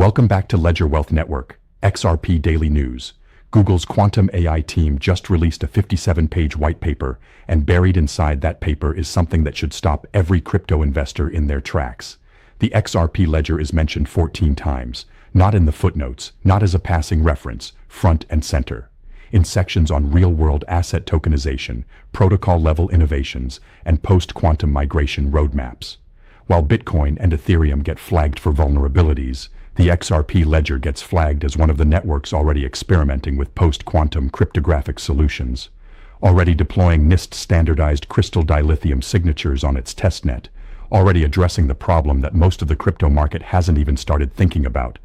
Welcome back to Ledger.Wealth.Network, XRP Daily News. Google's quantum AI team just released a 57-page white paper, and buried inside that paper is something that should stop every crypto investor in their tracks. The XRP Ledger is mentioned 14 times, not in the footnotes, not as a passing reference, front and center. In sections on real-world asset tokenization, protocol-level innovations, and post-quantum migration roadmaps. While Bitcoin and Ethereum get flagged for vulnerabilities, the XRP Ledger gets flagged as one of the networks already experimenting with post-quantum cryptographic solutions, already deploying NIST-standardized crystal dilithium signatures on its testnet, already addressing the problem that most of the crypto market hasn't even started thinking about.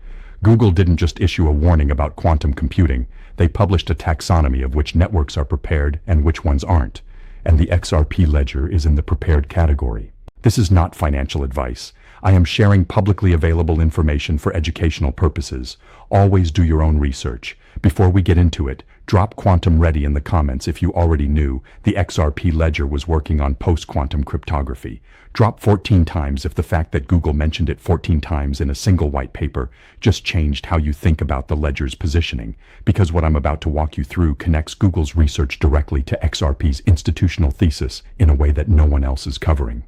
Google didn't just issue a warning about quantum computing, they published a taxonomy of which networks are prepared and which ones aren't, and the XRP Ledger is in the prepared category. This is not financial advice. I am sharing publicly available information for educational purposes. Always do your own research. Before we get into it, drop quantum ready in the comments if you already knew the XRP Ledger was working on post-quantum cryptography. Drop 14 times if the fact that Google mentioned it 14 times in a single white paper just changed how you think about the Ledger's positioning, because what I'm about to walk you through connects Google's research directly to XRP's institutional thesis in a way that no one else is covering.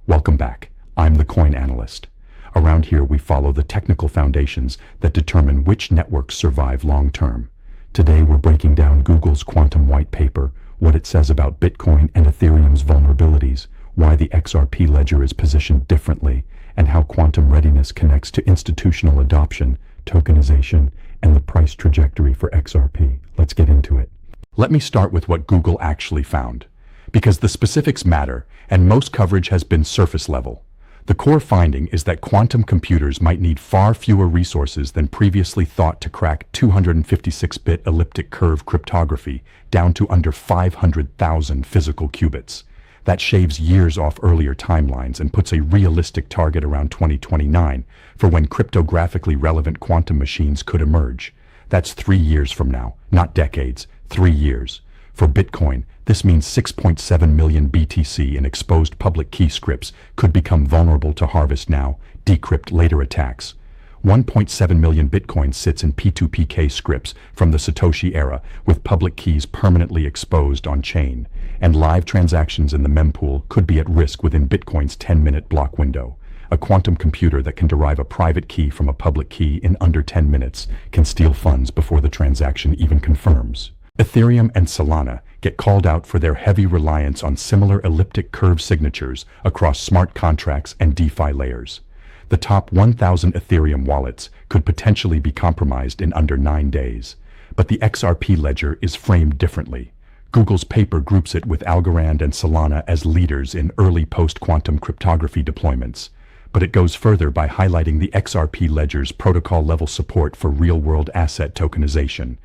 Welcome back. I'm the coin analyst. Around here we follow the technical foundations that determine which networks survive long-term. Today we're breaking down Google's quantum white paper, what it says about Bitcoin and Ethereum's vulnerabilities, why the XRP Ledger is positioned differently, and how quantum readiness connects to institutional adoption, tokenization, and the price trajectory for XRP. Let's get into it. Let me start with what Google actually found, because the specifics matter, and most coverage has been surface level. The core finding is that quantum computers might need far fewer resources than previously thought to crack 256-bit elliptic curve cryptography down to under 500,000 physical qubits. That shaves years off earlier timelines and puts a realistic target around 2029 for when cryptographically relevant quantum machines could emerge. That's 3 years from now, not decades, 3 years. For Bitcoin, this means 6.7 million BTC in exposed public key scripts could become vulnerable to harvest now, decrypt later attacks. 1.7 million Bitcoin sits in P2PK scripts from the Satoshi era, with public keys permanently exposed on-chain, and live transactions in the mempool could be at risk within Bitcoin's 10-minute block window. A quantum computer that can derive a private key from a public key in under 10 minutes can steal funds before the transaction even confirms. Ethereum and Solana get called out for their heavy reliance on similar elliptic curve signatures across smart contracts and DeFi layers. The top 1,000 Ethereum wallets could potentially be compromised in under 9 days. But the XRP Ledger is framed differently. Google's paper groups it with Algorand and Solana as leaders in early post-quantum cryptography deployments. But it goes further by highlighting the XRP Ledger's protocol-level support for real-world asset tokenization.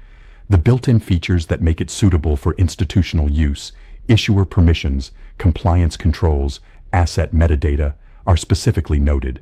The built-in features that make it suitable for institutional use, issuer permissions, compliance controls, asset metadata, are specifically noted.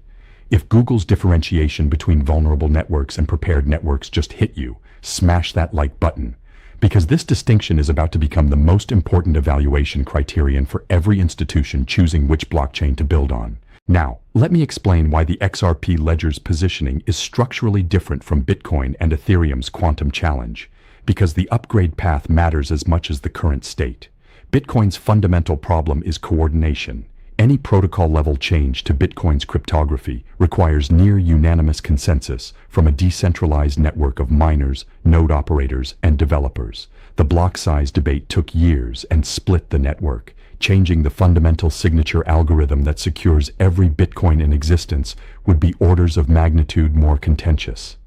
If Google's differentiation between vulnerable networks and prepared networks just hit you, smash that like button. Because this distinction is about to become the most important evaluation criterion for every institution choosing which blockchain to build on. Now, let me explain why the XRP Ledger's positioning is structurally different from Bitcoin and Ethereum's quantum challenge. Because the upgrade path matters as much as the current state. Bitcoin's fundamental problem is coordination. Any protocol-level change to Bitcoin's cryptography requires near-unanimous consensus from a decentralized network of miners, node operators, and developers. The block size debate took years and split the network, changing the fundamental signature algorithm that secures every Bitcoin in existence would be orders of magnitude more contentious.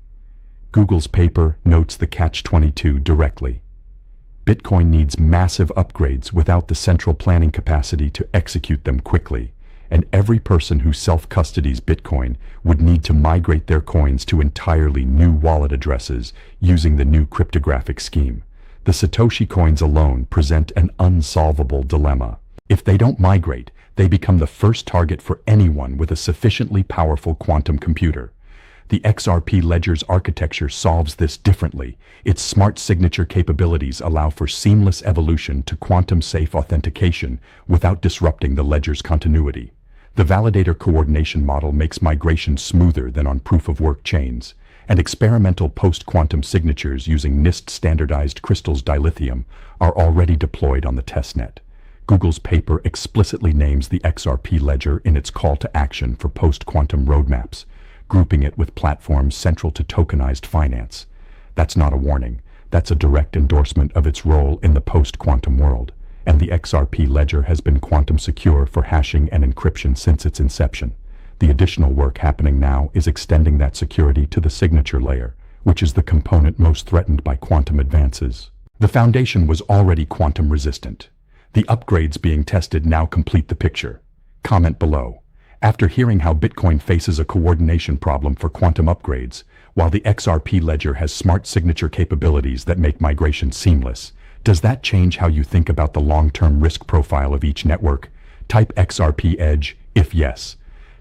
Google's paper notes the catch-22 directly. Bitcoin needs massive upgrades without the central planning capacity to execute them quickly, and every person who self-custodies Bitcoin would need to migrate their coins to entirely new wallet addresses using the new cryptographic scheme. The Satoshi coins alone present an unsolvable dilemma. If they don't migrate, they become the first target for anyone with a sufficiently powerful quantum computer. The XRP Ledger's architecture solves this differently. Its smart signature capabilities allow for seamless evolution to quantum-safe authentication without disrupting the ledger's continuity. The validator coordination model makes migration smoother than on proof-of-work chains, and experimental post-quantum signatures using NIST standardized crystals dilithium are already deployed on the testnet. Google's paper explicitly names the XRP Ledger in its call to action for post-quantum roadmaps, grouping it with platforms central to tokenized finance. That's not a warning. That's a direct endorsement of its role in the post-quantum world, and the XRP Ledger has been quantum secure for hashing and encryption since its inception. The additional work happening now is extending that security to the signature layer, which is the component most threatened by quantum advances. The foundation was already quantum resistant. The upgrades being tested now complete the picture. Comment below. After hearing how Bitcoin faces a coordination problem for quantum upgrades, while the XRP Ledger has smart signature capabilities that make migration seamless, does that change how you think about the long-term risk profile of each network? Type XRP Edge if yes.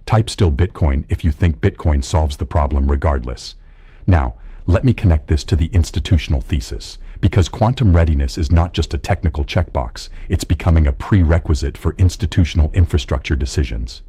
Type still Bitcoin if you think Bitcoin solves the problem regardless. Now, let me connect this to the institutional thesis, because quantum readiness is not just a technical checkbox, it's becoming a prerequisite for institutional infrastructure decisions.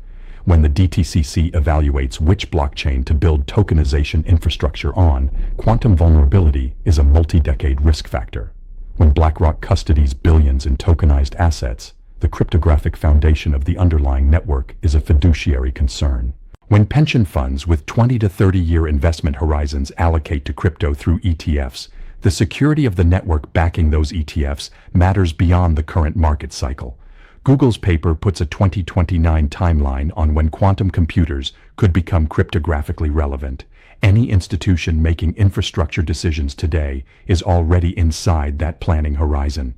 When the DTCC evaluates which blockchain to build tokenization infrastructure on, quantum vulnerability is a multi-decade risk factor. When BlackRock custodies billions in tokenized assets, the cryptographic foundation of the underlying network is a fiduciary concern. When pension funds with 20 to 30-year investment horizons allocate to crypto through ETFs, the security of the network backing those ETFs matters beyond the current market cycle. Google's paper puts a 2029 timeline on when quantum computers could become cryptographically relevant. Any institution making infrastructure decisions today is already inside that planning horizon.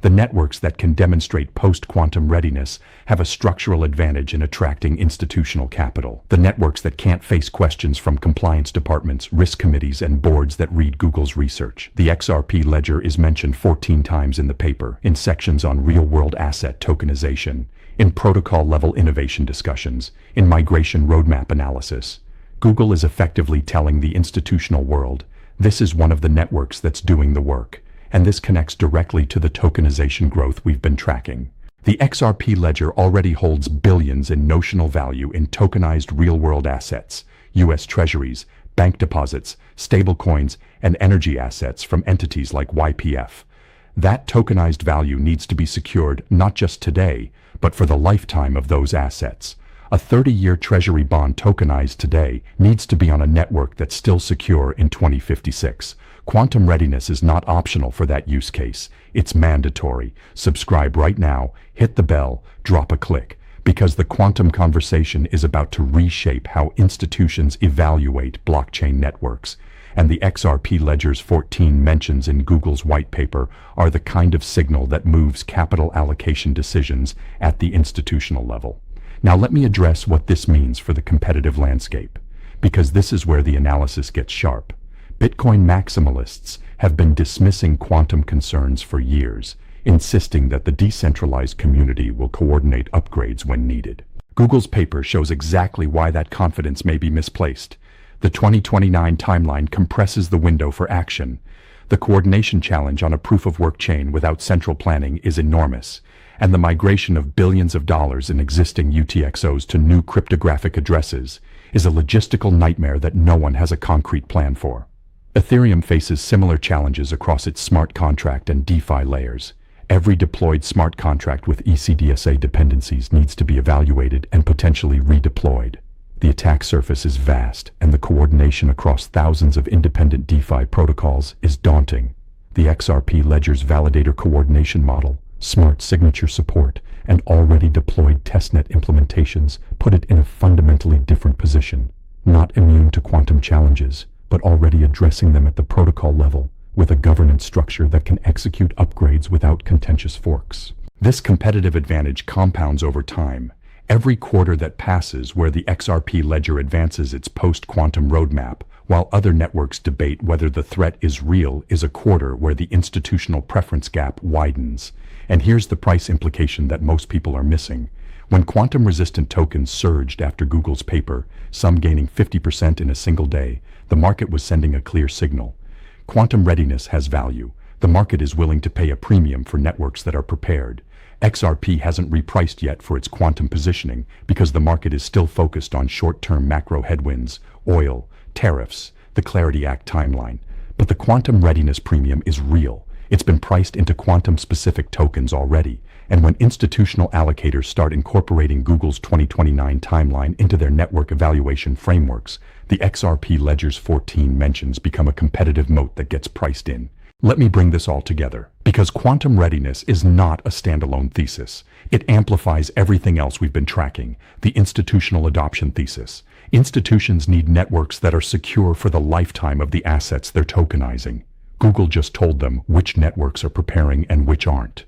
The networks that can demonstrate post-quantum readiness have a structural advantage in attracting institutional capital. The networks that can't face questions from compliance departments, risk committees, and boards that read Google's research. The XRP Ledger is mentioned 14 times in the paper, in sections on real-world asset tokenization, in protocol-level innovation discussions, in migration roadmap analysis. Google is effectively telling the institutional world, this is one of the networks that's doing the work. And this connects directly to the tokenization growth we've been tracking. The XRP Ledger already holds billions in notional value in tokenized real-world assets, U.S. treasuries, bank deposits, stablecoins, and energy assets from entities like YPF. That tokenized value needs to be secured not just today, but for the lifetime of those assets. A 30-year treasury bond tokenized today needs to be on a network that's still secure in 2056. Quantum readiness is not optional for that use case. It's mandatory. Subscribe right now, hit the bell, drop a click, because the quantum conversation is about to reshape how institutions evaluate blockchain networks. And the XRP Ledger's 14 mentions in Google's white paper are the kind of signal that moves capital allocation decisions at the institutional level. Now let me address what this means for the competitive landscape, because this is where the analysis gets sharp. Bitcoin maximalists have been dismissing quantum concerns for years, insisting that the decentralized community will coordinate upgrades when needed. Google's paper shows exactly why that confidence may be misplaced. The 2029 timeline compresses the window for action. The coordination challenge on a proof-of-work chain without central planning is enormous, and the migration of billions of dollars in existing UTXOs to new cryptographic addresses is a logistical nightmare that no one has a concrete plan for. Ethereum faces similar challenges across its smart contract and DeFi layers. Every deployed smart contract with ECDSA dependencies needs to be evaluated and potentially redeployed. The attack surface is vast, and the coordination across thousands of independent DeFi protocols is daunting. The XRP Ledger's validator coordination model, smart signature support, and already deployed testnet implementations put it in a fundamentally different position. Not immune to quantum challenges, but already addressing them at the protocol level, with a governance structure that can execute upgrades without contentious forks. This competitive advantage compounds over time. Every quarter that passes where the XRP Ledger advances its post-quantum roadmap, while other networks debate whether the threat is real, is a quarter where the institutional preference gap widens. And here's the price implication that most people are missing. When quantum-resistant tokens surged after Google's paper, some gaining 50% in a single day, the market was sending a clear signal. Quantum readiness has value. The market is willing to pay a premium for networks that are prepared. XRP hasn't repriced yet for its quantum positioning because the market is still focused on short-term macro headwinds, oil, tariffs, the Clarity Act timeline. But the quantum readiness premium is real. It's been priced into quantum-specific tokens already, and when institutional allocators start incorporating Google's 2029 timeline into their network evaluation frameworks, the XRP Ledger's 14 mentions become a competitive moat that gets priced in. Let me bring this all together, because quantum readiness is not a standalone thesis. It amplifies everything else we've been tracking, the institutional adoption thesis. Institutions need networks that are secure for the lifetime of the assets they're tokenizing. Google just told them which networks are preparing and which aren't.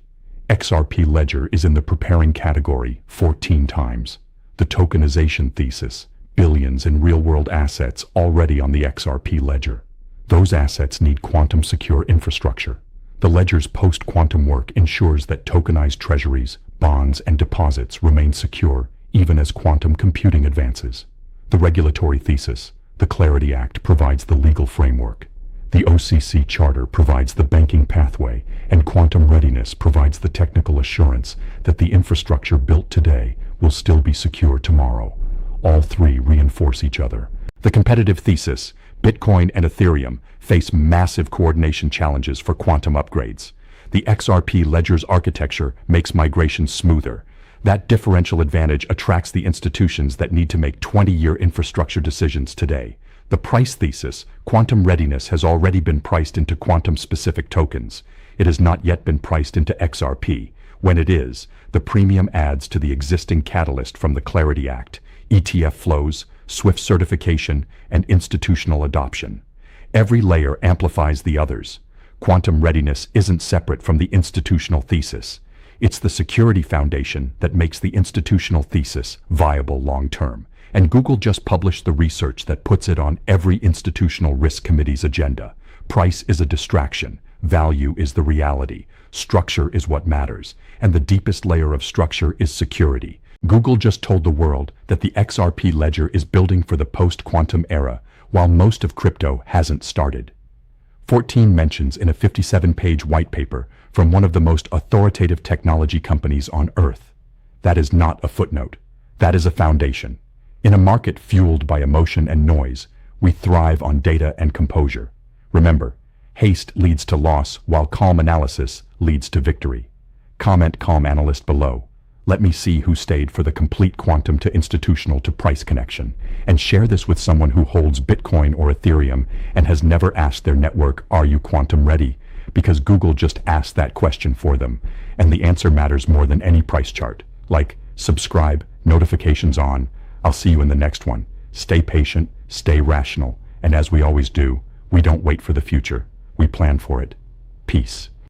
XRP Ledger is in the preparing category 14 times. The tokenization thesis, billions in real-world assets already on the XRP Ledger. Those assets need quantum-secure infrastructure. The Ledger's post-quantum work ensures that tokenized treasuries, bonds, and deposits remain secure even as quantum computing advances. The regulatory thesis, the Clarity Act, provides the legal framework. The OCC Charter provides the banking pathway, and quantum readiness provides the technical assurance that the infrastructure built today will still be secure tomorrow. All three reinforce each other. The competitive thesis, Bitcoin and Ethereum, face massive coordination challenges for quantum upgrades. The XRP Ledger's architecture makes migration smoother. That differential advantage attracts the institutions that need to make 20-year infrastructure decisions today. The price thesis, quantum readiness, has already been priced into quantum-specific tokens. It has not yet been priced into XRP. When it is, the premium adds to the existing catalyst from the Clarity Act, ETF flows, SWIFT certification, and institutional adoption. Every layer amplifies the others. Quantum readiness isn't separate from the institutional thesis. It's the security foundation that makes the institutional thesis viable long-term. And Google just published the research that puts it on every institutional risk committee's agenda. Price is a distraction. Value is the reality. Structure is what matters. And the deepest layer of structure is security. Google just told the world that the XRP Ledger is building for the post-quantum era, while most of crypto hasn't started. 14 mentions in a 57-page white paper from one of the most authoritative technology companies on Earth. That is not a footnote. That is a foundation. In a market fueled by emotion and noise, we thrive on data and composure. Remember, haste leads to loss, while calm analysis leads to victory. Comment calm analyst below. Let me see who stayed for the complete quantum to institutional to price connection, and share this with someone who holds Bitcoin or Ethereum and has never asked their network, "Are you quantum ready?" Because Google just asked that question for them, and the answer matters more than any price chart. Like, subscribe, notifications on. I'll see you in the next one. Stay patient, stay rational, and as we always do, we don't wait for the future. We plan for it. Peace.